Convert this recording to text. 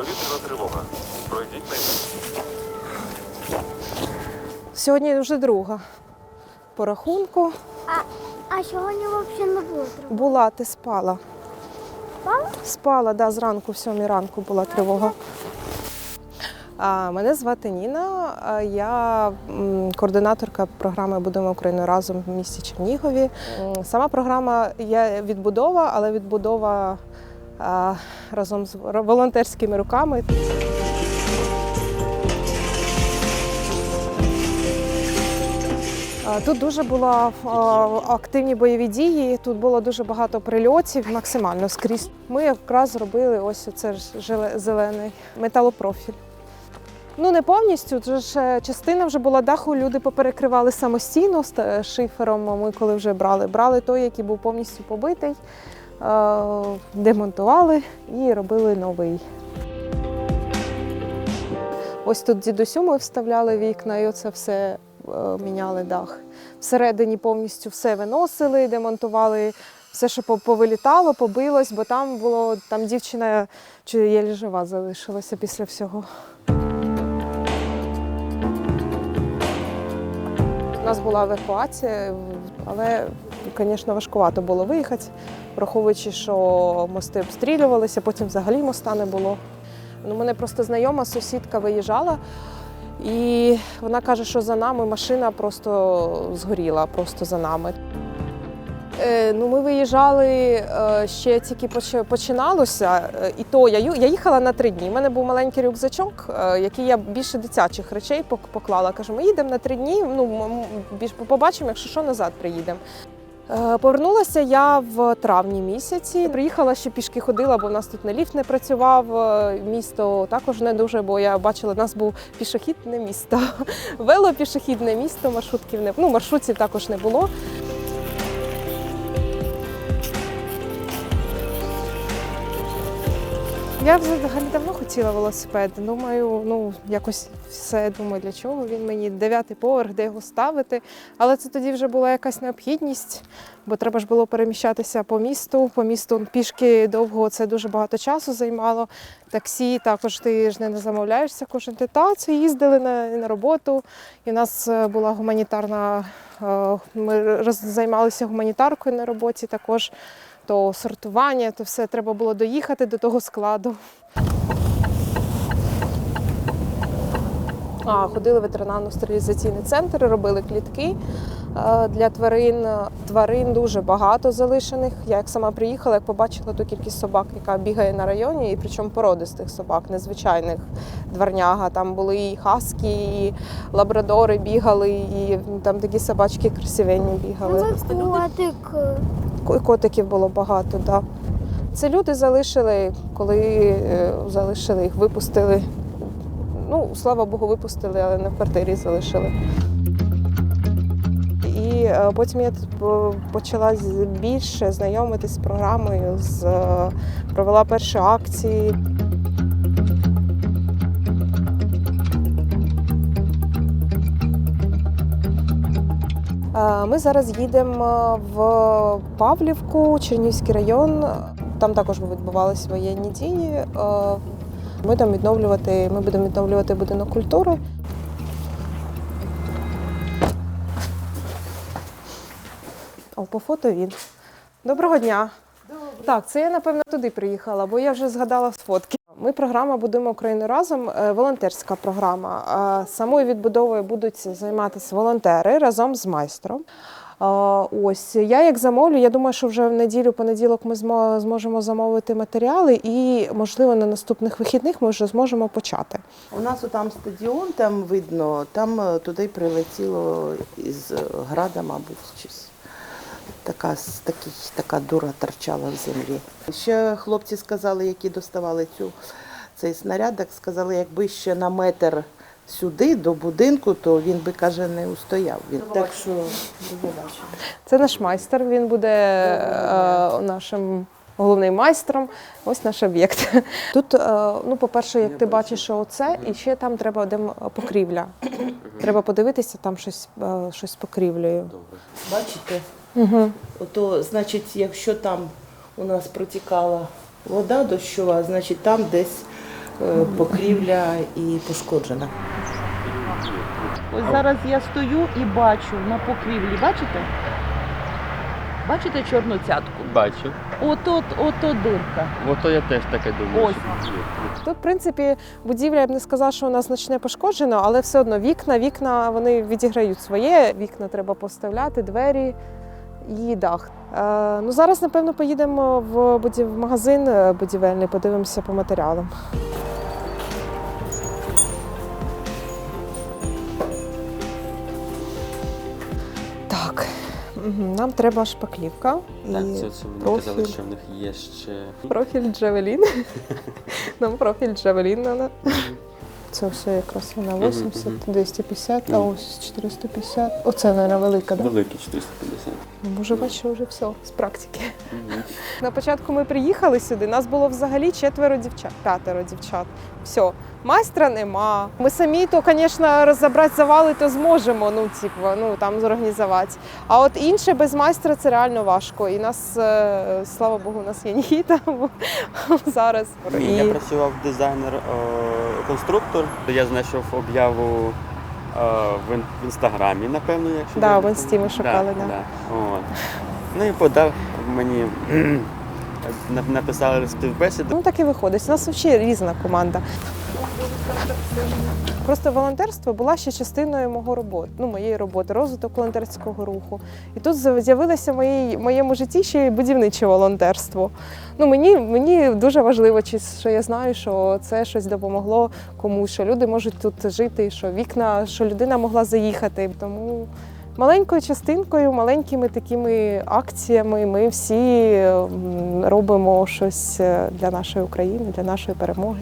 Повітряна тривога. Пройдіть Сьогодні вже друга по рахунку. А сьогодні взагалі не було тривоги? Була, ти спала. Спала? Спала, да, зранку, в 7 ранку була тривога. Мене звати Ніна, я координаторка програми «Будуємо Україну разом» в місті Чернігові. Сама програма є відбудова, але відбудова разом з волонтерськими руками. Тут дуже були активні бойові дії, тут було дуже багато прильотів, максимально скрізь. Ми якраз зробили ось оце зелений металопрофіль. Ну не повністю, частина вже була даху, люди поперекривали самостійно з шифером. Ми коли вже брали той, який був повністю побитий, демонтували і робили новий. Ось тут дідусю ми вставляли вікна і оце все міняли дах. Всередині повністю все виносили, демонтували все, що повилітало, побилось, бо там дівчина єлі жива залишилася після всього. У нас була евакуація, але, звісно, важкувато було виїхати, враховуючи, що мости обстрілювалися, потім взагалі моста не було. У мене просто знайома сусідка виїжджала, і вона каже, що за нами машина просто згоріла, просто за нами. Ми виїжджали, ще тільки починалося, і то я їхала на 3 дні. У мене був маленький рюкзачок, який я більше дитячих речей поклала. Кажу, ми їдемо на 3 дні, побачимо, якщо що, назад приїдемо. Повернулася я в травні місяці. Приїхала, ще пішки ходила, бо в нас тут ліфт не працював. Місто також не дуже, бо я бачила, в нас був пішохідне місто. Велопішохідне місто, маршрутів також не було. Я взагалі давно хотіла велосипед. Думаю, якось все, для чого він мені, 9-й поверх, де його ставити. Але це тоді вже була якась необхідність, бо треба ж було переміщатися по місту пішки довго, це дуже багато часу займало. Таксі також ти ж не замовляєшся кожен день. Це їздили на роботу, і в нас була гуманітарна, ми займалися гуманітаркою на роботі також. То сортування, то все, треба було доїхати до того складу. Ходили в ветеринарно-стерилізаційний центр, робили клітки для тварин. Тварин дуже багато залишених. Я як сама приїхала, як побачила ту кількість собак, яка бігає на районі, і причому породистих собак, незвичайних дворняга. Там були і хаскі, і лабрадори бігали, і там такі собачки красивенні бігали. І котиків було багато, так. Да. Це люди залишили, коли залишили їх, випустили. Слава Богу, випустили, але не в квартирі залишили. І потім я почала більше знайомитись з програмою, провела перші акції. Ми зараз їдемо в Павлівку, Чернігівський район. Там також відбувалися воєнні дії. Ми будемо відновлювати будинок культури. По фото він. Доброго дня. Так, це я, напевно, туди приїхала, бо я вже згадала з фотки. Ми програма «Будуємо Україну разом», волонтерська програма. Самою відбудовою будуть займатися волонтери разом з майстром. Ось, я як замовлю, я думаю, що вже в неділю-понеділок ми зможемо замовити матеріали і, можливо, на наступних вихідних ми вже зможемо почати. У нас там стадіон, там видно, там туди прилетіло із града, мабуть, щось. Така дура торчала в землі. Ще хлопці сказали, які доставали цей снаряд, сказали, якби ще на метр сюди, до будинку, то він би, каже, не устояв. Так що, до побачення. Це наш майстер, він буде нашим головним майстром. Ось наш об'єкт. Тут, по-перше, як ти бачиш, оце, і ще там треба покрівля. Треба подивитися, там щось з покрівлею. Бачите? Ото, значить, якщо там у нас протікала вода дощова, значить там десь покрівля і пошкоджена. Ось зараз я стою і бачу на покрівлі, бачите? Бачите чорну цятку? Бачу. Ото дирка. Ото я теж таке думаю. Ось. Тут, в принципі, будівля, я б не сказала, що у нас значне пошкоджено, але все одно вікна вони відіграють своє. Вікна треба поставляти, двері і дах. Ну, зараз, напевно, поїдемо в магазин будівельний, подивимося по матеріалам. Так, нам треба шпаклівка Так, і це вони казали, профіль. що в них є ще. Профіль Джавелін. Нам профіль Джавелін треба. Це все якраз вона 80, 250, а ось 450. Оце, мабуть, велика, так? Великі 450. Може, бачу вже все з практики. На початку ми приїхали сюди, нас було взагалі 5 дівчат. Все, майстра нема. Ми самі то, звісно, розібрати завали то зможемо, там зорганізувати. А от інше без майстра це реально важко. І нас, слава Богу, у нас є Нікіта зараз. Я працював дизайнер-конструктор. Я знайшов об'яву в інстаграмі, напевно, якщо. Да, в інсті ми шукали, да. От. Ну і подав мені. Написали співбесіду. Ну так і виходить. У нас взагалі різна команда. Просто волонтерство була ще частиною моєї роботи, розвиток волонтерського руху. І тут з'явилося в моєму житті ще й будівниче волонтерство. Мені дуже важливо, що я знаю, що це щось допомогло комусь, що люди можуть тут жити, що людина могла заїхати. Тому маленькою частинкою, маленькими такими акціями ми всі робимо щось для нашої України, для нашої перемоги.